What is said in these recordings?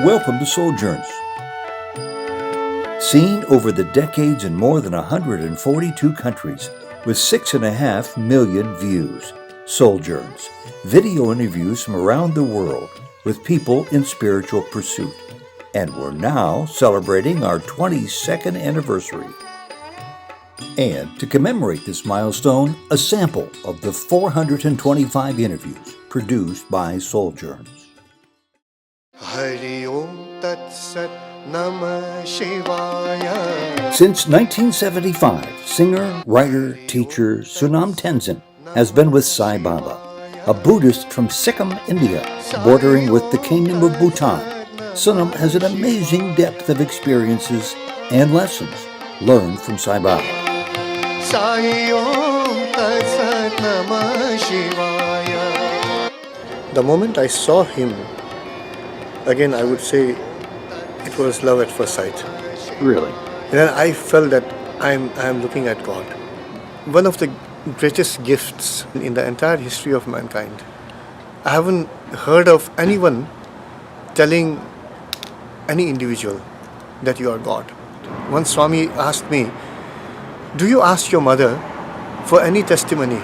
Welcome to Souljourns. Seen over the decades in more than 142 countries with 6.5 million views. Souljourns, video interviews from around the world with people in spiritual pursuit. And we're now celebrating our 22nd anniversary. And to commemorate this milestone, a sample of the 425 interviews produced by Souljourns. Hari Om Tat Sat Namah Shivaya. Since 1975, singer, writer, teacher Sonam Tenzin has been with Sai Baba, a Buddhist from Sikkim, India, bordering with the Kingdom of Bhutan. Sonam has an amazing depth of experiences and lessons learned from Sai Baba. Sai Om Tat Sat Namah Shivaya. The moment I saw him, again I would say it was love at first sight. Really? And then I felt that I am looking at God. One of the greatest gifts in the entire history of mankind. I haven't heard of anyone telling any individual that you are God. Once Swami asked me, do you ask your mother for any testimony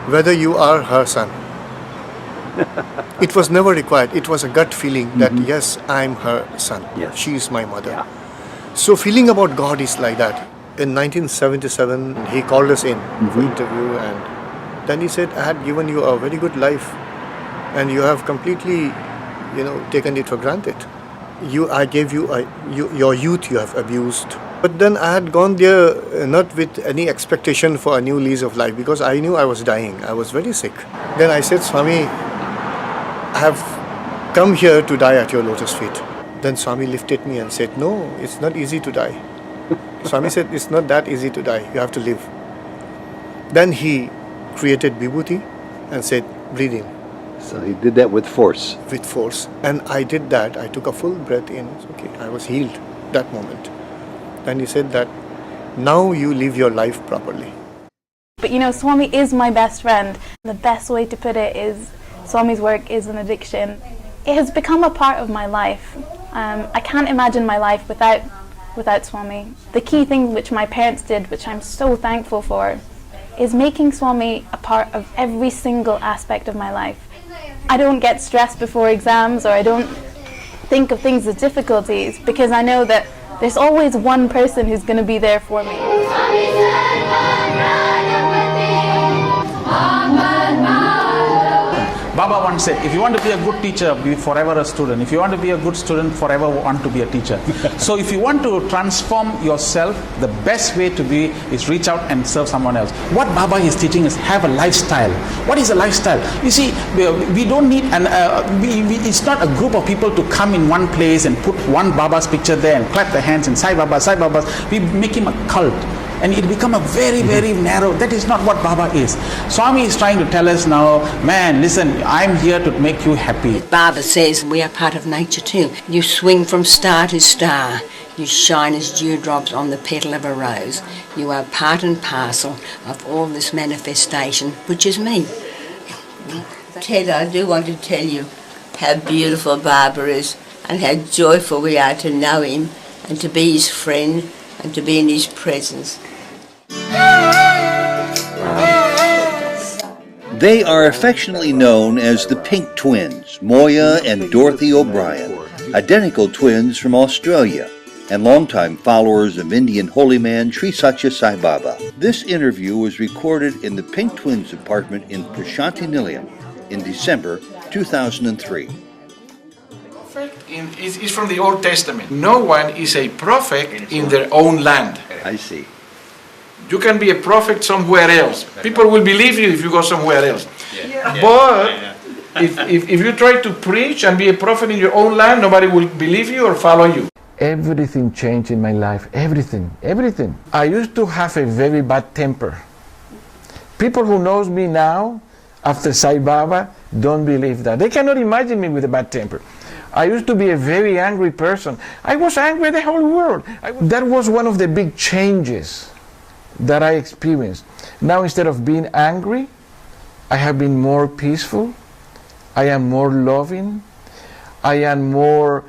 whether you are her son? It was never required. It was a gut feeling that yes, I'm her son. Yes. She is my mother. Yeah. So feeling about God is like that. In 1977, he called us in for interview, and then he said, I had given you a very good life and you have completely, taken it for granted. I gave you, your youth you have abused. But then I had gone there not with any expectation for a new lease of life, because I knew I was dying. I was very sick. Then I said, Swami, I have come here to die at your lotus feet. Then Swami lifted me and said, no, it's not easy to die. Swami said, it's not that easy to die. You have to live. Then he created vibhuti and said, breathe in. So he did that with force. With force. And I did that. I took a full breath in. Okay, I was healed that moment. Then he said that now you live your life properly. But Swami is my best friend. The best way to put it is Swami's work is an addiction. It has become a part of my life. I can't imagine my life without Swami. The key thing which my parents did, which I'm so thankful for, is making Swami a part of every single aspect of my life. I don't get stressed before exams, or I don't think of things as difficulties, because I know that there's always one person who's going to be there for me. Baba once said, if you want to be a good teacher, be forever a student. If you want to be a good student, forever want to be a teacher. So if you want to transform yourself, the best way to be is reach out and serve someone else. What Baba is teaching is have a lifestyle. What is a lifestyle? You see, we don't need it's not a group of people to come in one place and put one Baba's picture there and clap their hands and Sai Baba, Sai Baba. We make him a cult. And it become a very, very narrow. That is not what Baba is. Swami is trying to tell us now, man, listen, I'm here to make you happy. Baba says we are part of nature too. You swing from star to star. You shine as dewdrops on the petal of a rose. You are part and parcel of all this manifestation, which is me. Ted, I do want to tell you how beautiful Baba is and how joyful we are to know him and to be his friend and to be in his presence. They are affectionately known as the Pink Twins, Moya and Dorothy O'Brien, identical twins from Australia, and longtime followers of Indian holy man Sri Sathya Sai Baba. This interview was recorded in the Pink Twins apartment in Prashanti Nilayam in December 2003. Is from the Old Testament. No one is a prophet in their own land. I see. You can be a prophet somewhere else. People will believe you if you go somewhere else. But if you try to preach and be a prophet in your own land, nobody will believe you or follow you. Everything changed in my life. Everything. I used to have a very bad temper. People who knows me now, after Sai Baba, don't believe that. They cannot imagine me with a bad temper. I used to be a very angry person. I was angry at the whole world. That was one of the big changes that I experienced. Now, instead of being angry, I have been more peaceful. I am more loving. I am more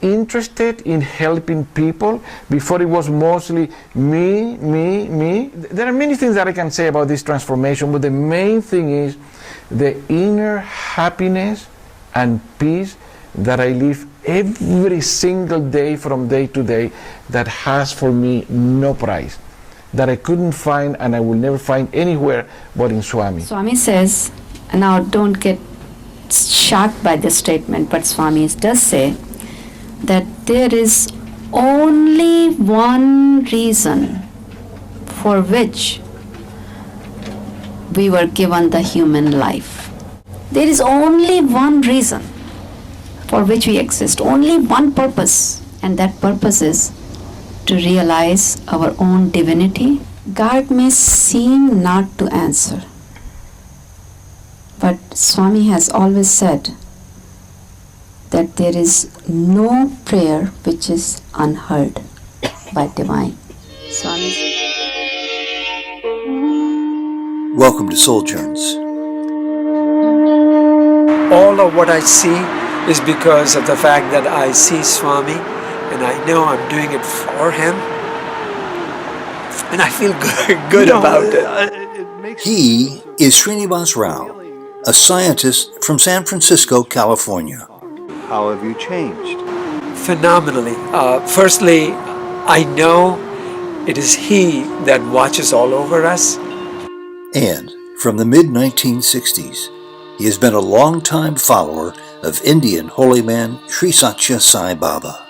interested in helping people. Before it was mostly me. There are many things that I can say about this transformation, but the main thing is the inner happiness and peace that I live every single day from day to day that has for me no price, that I couldn't find and I will never find anywhere but in Swami. Swami says, and now don't get shocked by this statement, but Swami does say that there is only one reason for which we were given the human life. There is only one reason for which we exist, only one purpose, and that purpose is to realize our own divinity. God may seem not to answer, but Swami has always said that there is no prayer which is unheard by divine. Swami. Welcome to Souljourns. All of what I see is because of the fact that I see Swami and I know I'm doing it for him, and I feel good about it. He is Srinivas Rao, a scientist from San Francisco, California. How have you changed? Phenomenally. Firstly, I know it is he that watches all over us. And from the mid-1960s, he has been a long-time follower of Indian holy man Sri Sathya Sai Baba.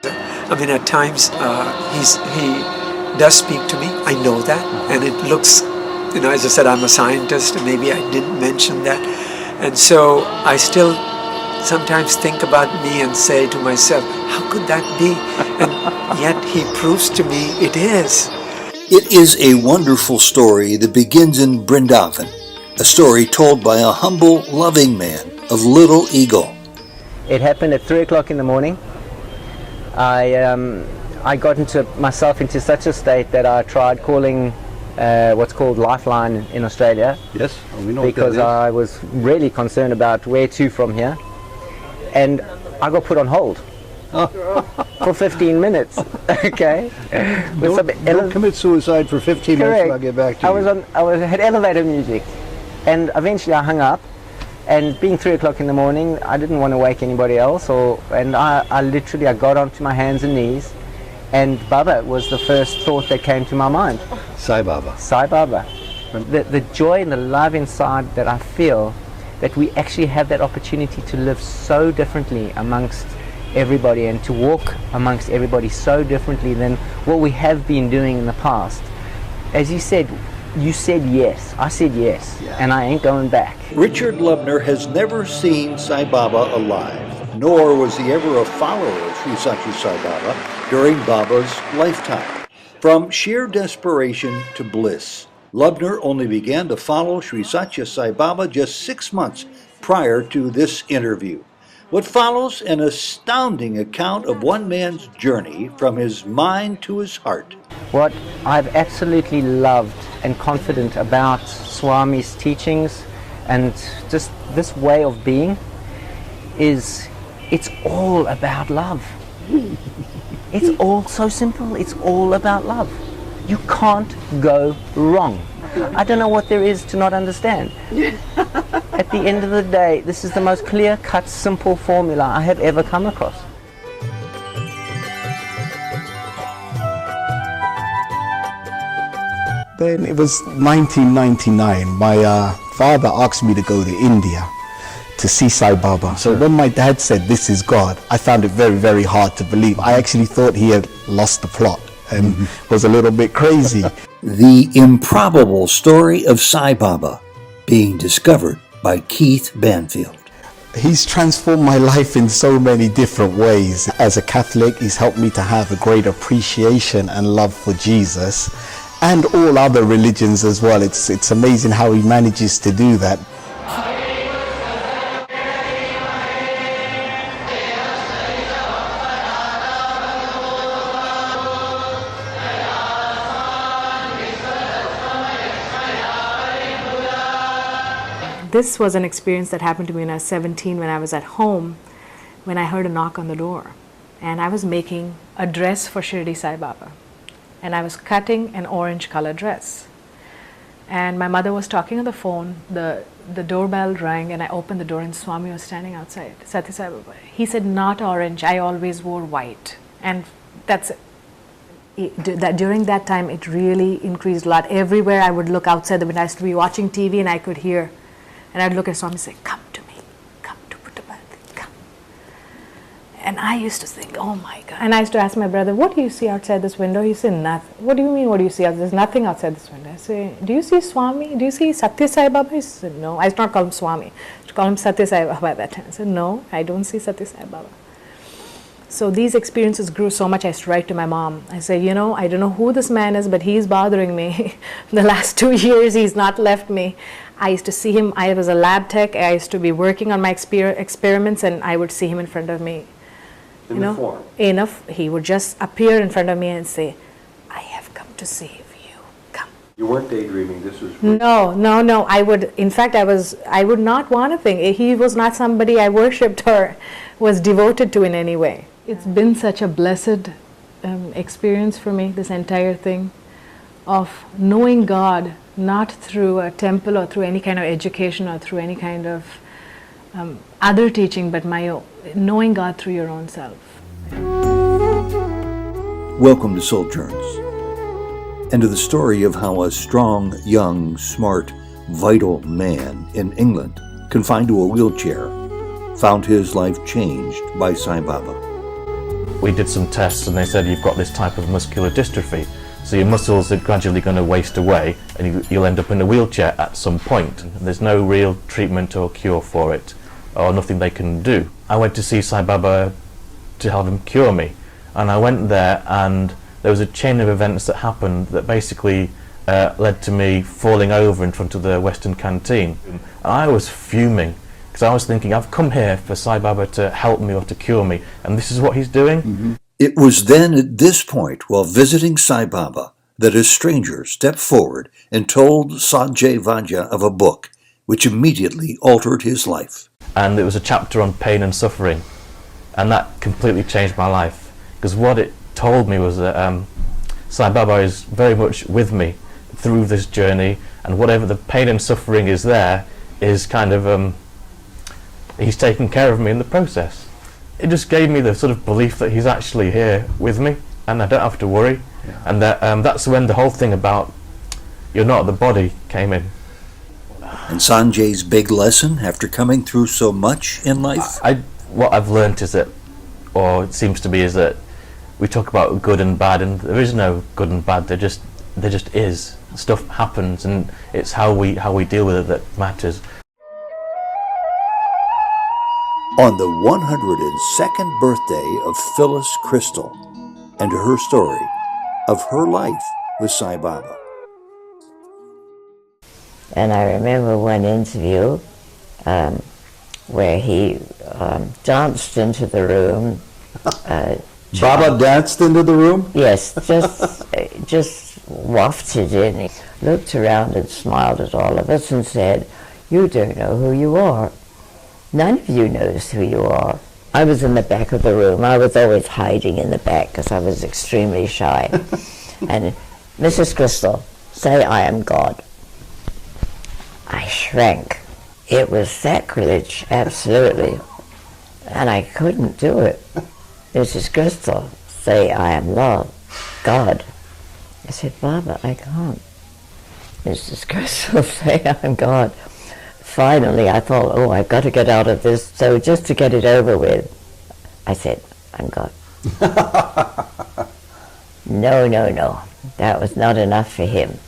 I mean, at times he does speak to me. I know that, and it looks, as I said, I'm a scientist, and maybe I didn't mention that, and so I still sometimes think about me and say to myself, how could that be? And yet he proves to me it is. It is a wonderful story that begins in Vrindavan, a story told by a humble, loving man of little ego. It happened at 3 o'clock in the morning. I got myself into such a state that I tried calling what's called Lifeline in Australia. Yes, we know because I was really concerned about where to from here. And I got put on hold for 15 minutes. Okay. Don't commit suicide for 15 minutes and I'll get back to you. I had elevator music, and eventually I hung up. And being 3 o'clock in the morning, I didn't want to wake anybody else. And I literally got onto my hands and knees, and Baba was the first thought that came to my mind. Sai Baba. Sai Baba. The joy and the love inside that I feel, that we actually have that opportunity to live so differently amongst everybody and to walk amongst everybody so differently than what we have been doing in the past. As you said yes, I said yes, and I ain't going back. Richard Lubner has never seen Sai Baba alive, nor was he ever a follower of Sri Sathya Sai Baba during Baba's lifetime. From sheer desperation to bliss, Lubner only began to follow Sri Sathya Sai Baba just 6 months prior to this interview. What follows an astounding account of one man's journey from his mind to his heart. What I've absolutely loved and confident about Swami's teachings and just this way of being is it's all about love. It's all so simple. It's all about love. You can't go wrong. I don't know what there is to not understand. At the end of the day, this is the most clear-cut, simple formula I have ever come across. Then it was 1999. My father asked me to go to India to see Sai Baba. So when my dad said, "This is God," I found it very, very hard to believe. I actually thought he had lost the plot and was a little bit crazy. The improbable story of Sai Baba being discovered by Keith Banfield. He's transformed my life in so many different ways. As a Catholic, he's helped me to have a great appreciation and love for Jesus and all other religions as well. It's amazing how he manages to do that. This was an experience that happened to me when I was 17, when I was at home, when I heard a knock on the door. And I was making a dress for Shirdi Sai Baba. And I was cutting an orange color dress. And my mother was talking on the phone, the doorbell rang, and I opened the door and Swami was standing outside, Sathya Sai Baba. He said, not orange, I always wore white. And that during that time, it really increased a lot. Everywhere I would look outside the window, I used to be watching TV and I could hear. And I'd look at Swami and say, come to me, come to Puttaparthi, come. And I used to think, oh my God. And I used to ask my brother, what do you see outside this window? He said, nothing. What do you mean, what do you see? There's nothing outside this window. I say, do you see Swami? Do you see Sathya Sai Baba? He said, no. I used to not call him Swami. I used to call him Sathya Sai Baba at that time. I said, no, I don't see Sathya Sai Baba. So these experiences grew so much, I used to write to my mom. I say, you know, I don't know who this man is, but he's bothering me. The last 2 years, he's not left me. I used to see him, I was a lab tech, I used to be working on my experiments, and I would see him in front of me. In the form? He would just appear in front of me and say, I have come to save you, come. You weren't daydreaming, this was... No, I would not want a thing. He was not somebody I worshipped or was devoted to in any way. It's been such a blessed experience for me, this entire thing of knowing God, not through a temple or through any kind of education or through any kind of other teaching, but knowing God through your own self. Welcome to Souljourns, and to the story of how a strong, young, smart, vital man in England, confined to a wheelchair, found his life changed by Sai Baba. We did some tests and they said you've got this type of muscular dystrophy, so your muscles are gradually going to waste away and you'll end up in a wheelchair at some point. And there's no real treatment or cure for it, or nothing they can do. I went to see Sai Baba to have him cure me, and I went there and there was a chain of events that happened that basically led to me falling over in front of the Western canteen. And I was fuming, because I was thinking, I've come here for Sai Baba to help me or to cure me, and this is what he's doing? Mm-hmm. It was then at this point, while visiting Sai Baba, that a stranger stepped forward and told Sanjay Vajja of a book, which immediately altered his life. And it was a chapter on pain and suffering, and that completely changed my life, because what it told me was that Sai Baba is very much with me through this journey, and whatever the pain and suffering is there is kind of he's taking care of me in the process. It just gave me the sort of belief that he's actually here with me and I don't have to worry. Yeah. And that's when the whole thing about you're not the body came in. And Sanjay's big lesson after coming through so much in life? What I've learnt is that, or it seems to be, is that we talk about good and bad, and there is no good and bad, there just is. Stuff happens and it's how we deal with it that matters. On the 102nd birthday of Phyllis Crystal, and her story of her life with Sai Baba. And I remember one interview where he danced into the room. Baba danced into the room? Yes, just wafted in. He looked around and smiled at all of us and said, "You don't know who you are. None of you knows who you are." I was in the back of the room. I was always hiding in the back because I was extremely shy. And Mrs. Crystal, say I am God. I shrank. It was sacrilege, absolutely. And I couldn't do it. Mrs. Crystal, say I am love, God. I said, Baba, I can't. Mrs. Crystal, say I'm God. Finally, I thought, oh, I've got to get out of this. So just to get it over with, I said, I'm God. No. That was not enough for him.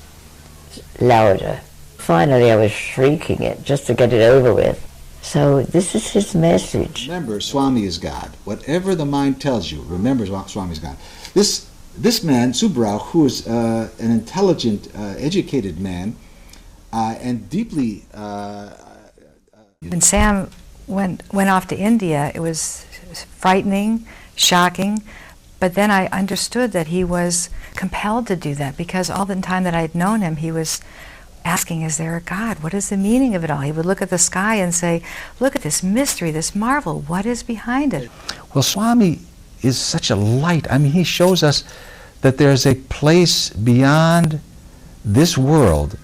Louder. Finally, I was shrieking it just to get it over with. So this is his message. Remember, Swami is God. Whatever the mind tells you, remember Swami is God. This man, Subrao, who is an intelligent, educated man, and deeply... When Sam went off to India, it was frightening, shocking, but then I understood that he was compelled to do that because all the time that I'd known him, he was asking, is there a God? What is the meaning of it all? He would look at the sky and say, look at this mystery, this marvel. What is behind it? Well, Swami is such a light. I mean, he shows us that there's a place beyond this world,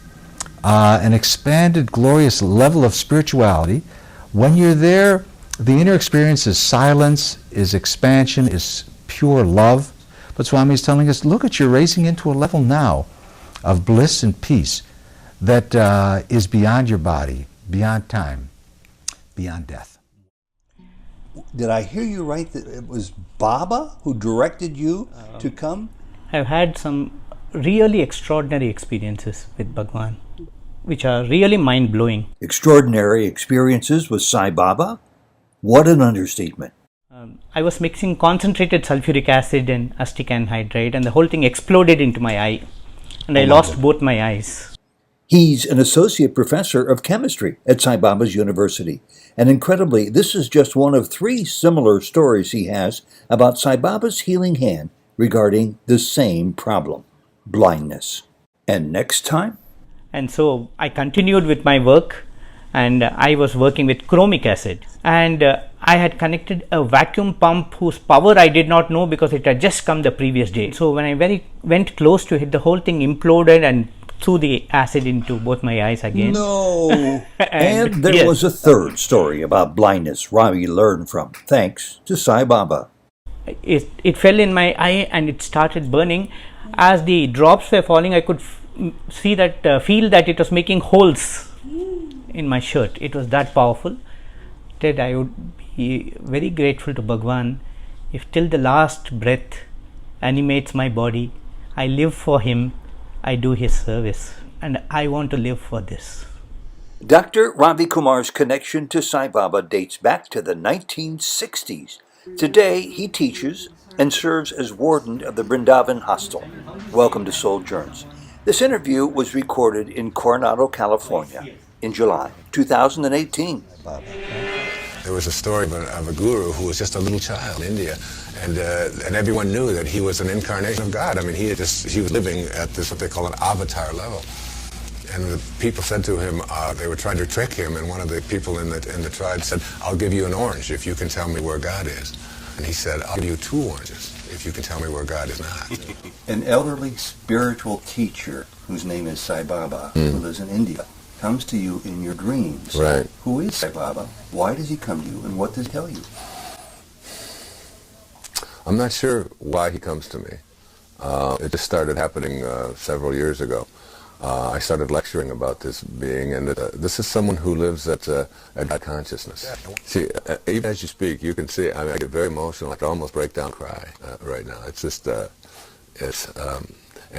an expanded, glorious level of spirituality. When you're there, the inner experience is silence, is expansion, is pure love. But Swami is telling us, look, you're raising into a level now of bliss and peace that is beyond your body, beyond time, beyond death. Did I hear you right that it was Baba who directed you to come? I've had some really extraordinary experiences with Bhagwan, which are really mind-blowing. Extraordinary experiences with Sai Baba? What an understatement. I was mixing concentrated sulfuric acid and acetic anhydride, and the whole thing exploded into my eye, and I lost both my eyes. He's an associate professor of chemistry at Sai Baba's University. And incredibly, this is just one of 3 similar stories he has about Sai Baba's healing hand regarding the same problem, blindness. And next time? And so I continued with my work, and I was working with chromic acid. And I had connected a vacuum pump whose power I did not know because it had just come the previous day. So when I went close to it, the whole thing imploded and threw the acid into both my eyes again. No! and there was a third story about blindness Ravi learned from, thanks to Sai Baba. It fell in my eye and it started burning. As the drops were falling, I could feel that it was making holes in my shirt. It was that powerful that I would be very grateful to Bhagwan if till the last breath animates my body, I live for him, I do his service, and I want to live for this. Dr. Ravi Kumar's connection to Sai Baba dates back to the 1960s. Today, he teaches and serves as warden of the Brindavan Hostel. Welcome to Souljourns. This interview was recorded in Coronado, California in July 2018. There was a story of a guru who was just a little child in India, and everyone knew that he was an incarnation of God. I mean, he was living at this, what they call an avatar level. And the people said to him, they were trying to trick him, and one of the people in the tribe said, I'll give you an orange if you can tell me where God is. And he said, I'll give you 2 oranges if you can tell me where God is not. An elderly spiritual teacher whose name is Sai Baba, who lives in India, comes to you in your dreams. Right. Who is Sai Baba? Why does he come to you, and what does he tell you? I'm not sure why he comes to me. It just started happening several years ago. I started lecturing about this being, and this is someone who lives at God consciousness. See, even as you speak, you can see, I get very emotional. I can almost break down and cry right now. It's just, and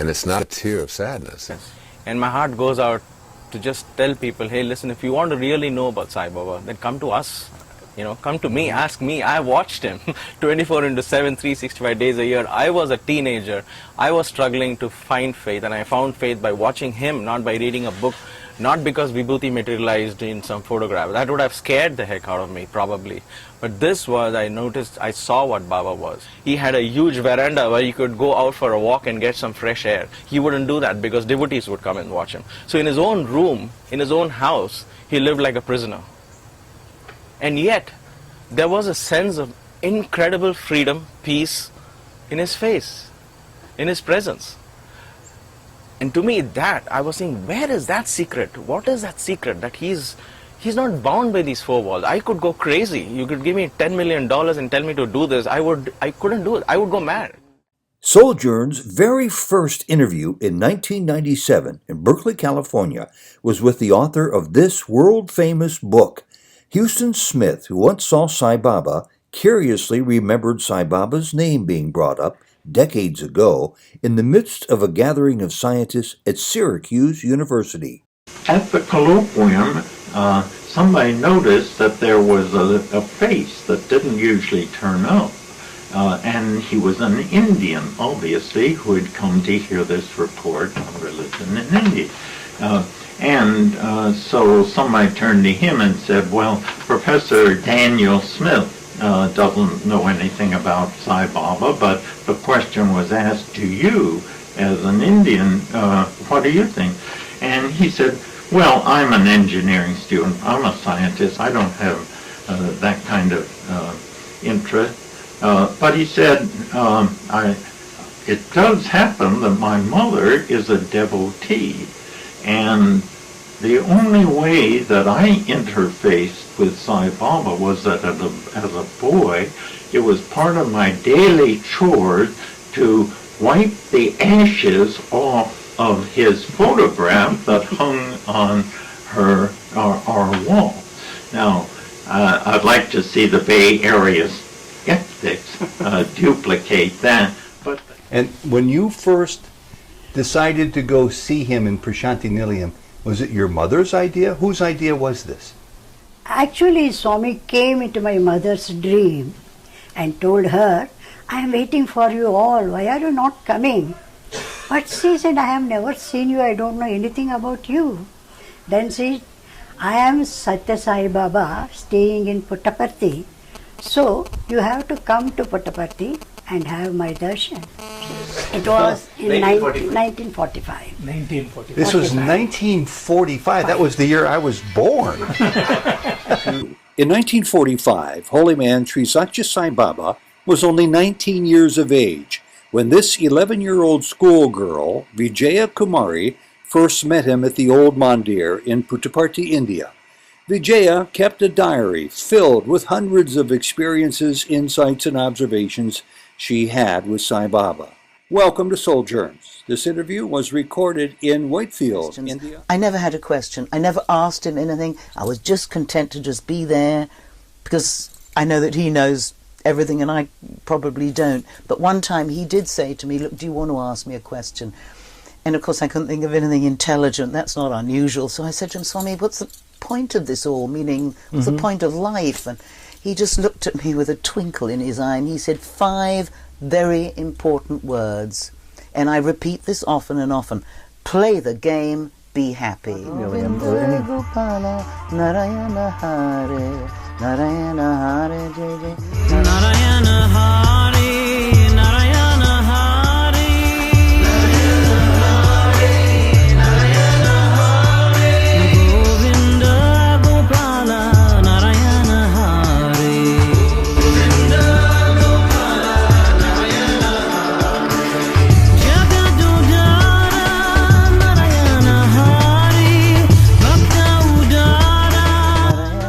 it's not a tear of sadness. And my heart goes out to just tell people, hey, listen, if you want to really know about Sai Baba, then come to us. You know, come to me, ask me. I watched him 24/7, 365 days a year. I was a teenager. I was struggling to find faith, and I found faith by watching him, not by reading a book, not because Vibhuti materialized in some photograph. That would have scared the heck out of me, probably. But this was, I saw what Baba was. He had a huge veranda where you could go out for a walk and get some fresh air. He wouldn't do that because devotees would come and watch him. So in his own room, in his own house, he lived like a prisoner. And yet, there was a sense of incredible freedom, peace in his face, in his presence. And to me, I was saying, where is that secret? What is that secret? That he's not bound by these 4 walls. I could go crazy. You could give me $10 million and tell me to do this. I couldn't do it. I would go mad. Souljourns' very first interview in 1997 in Berkeley, California, was with the author of this world-famous book. Houston Smith, who once saw Sai Baba, curiously remembered Sai Baba's name being brought up decades ago in the midst of a gathering of scientists at Syracuse University. At the colloquium, somebody noticed that there was a face that didn't usually turn up. And he was an Indian, obviously, who had come to hear this report on religion in India. So somebody turned to him and said, well, Professor Daniel Smith doesn't know anything about Sai Baba, but the question was asked to you as an Indian, what do you think? And he said, well, I'm an engineering student. I'm a scientist. I don't have that kind of interest. But he said, it does happen that my mother is a devotee. And the only way that I interfaced with Sai Baba was that as a boy, it was part of my daily chores to wipe the ashes off of his photograph that hung on our wall. Now, I'd like to see the Bay Area skeptics duplicate that. And when you first decided to go see him in Prashanti Nilayam, was it your mother's idea? Whose idea was this? Actually, Swami came into my mother's dream and told her, I am waiting for you all, why are you not coming? But she said, I have never seen you, I don't know anything about you. Then she said, I am Sathya Sai Baba staying in Puttaparthi, so you have to come to Puttaparthi and have my darshan. It was in 1945. 1945. This was 1945. That was the year I was born. In 1945, Holy Man Sri Sathya Sai Baba was only 19 years of age when this 11-year-old schoolgirl, Vijaya Kumari, first met him at the old mandir in Puttaparthi, India. Vijaya kept a diary filled with hundreds of experiences, insights, and observations she had with Sai Baba. Welcome to Souljourns. This interview was recorded in Whitefield, India. I never had a question. I never asked him anything. I was just content to just be there because I know that he knows everything and I probably don't. But one time he did say to me, look, do you want to ask me a question? And of course I couldn't think of anything intelligent. That's not unusual. So I said to him, Swami, what's the point of this all? Meaning, what's the point of life? And he just looked at me with a twinkle in his eye and he said 5 very important words. And I repeat this often and often. Play the game, be happy. Narayana Hare, Narayana Hare, Narayana Hare, Narayana Hare, Narayana Hare, Govinda Gopala, Narayana Hare, Govinda Gopala, Narayana Hare, Jagadudara, Narayana Hare, Bhakta Udara,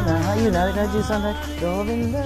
Narayana, you know, don't you sound like Govinda?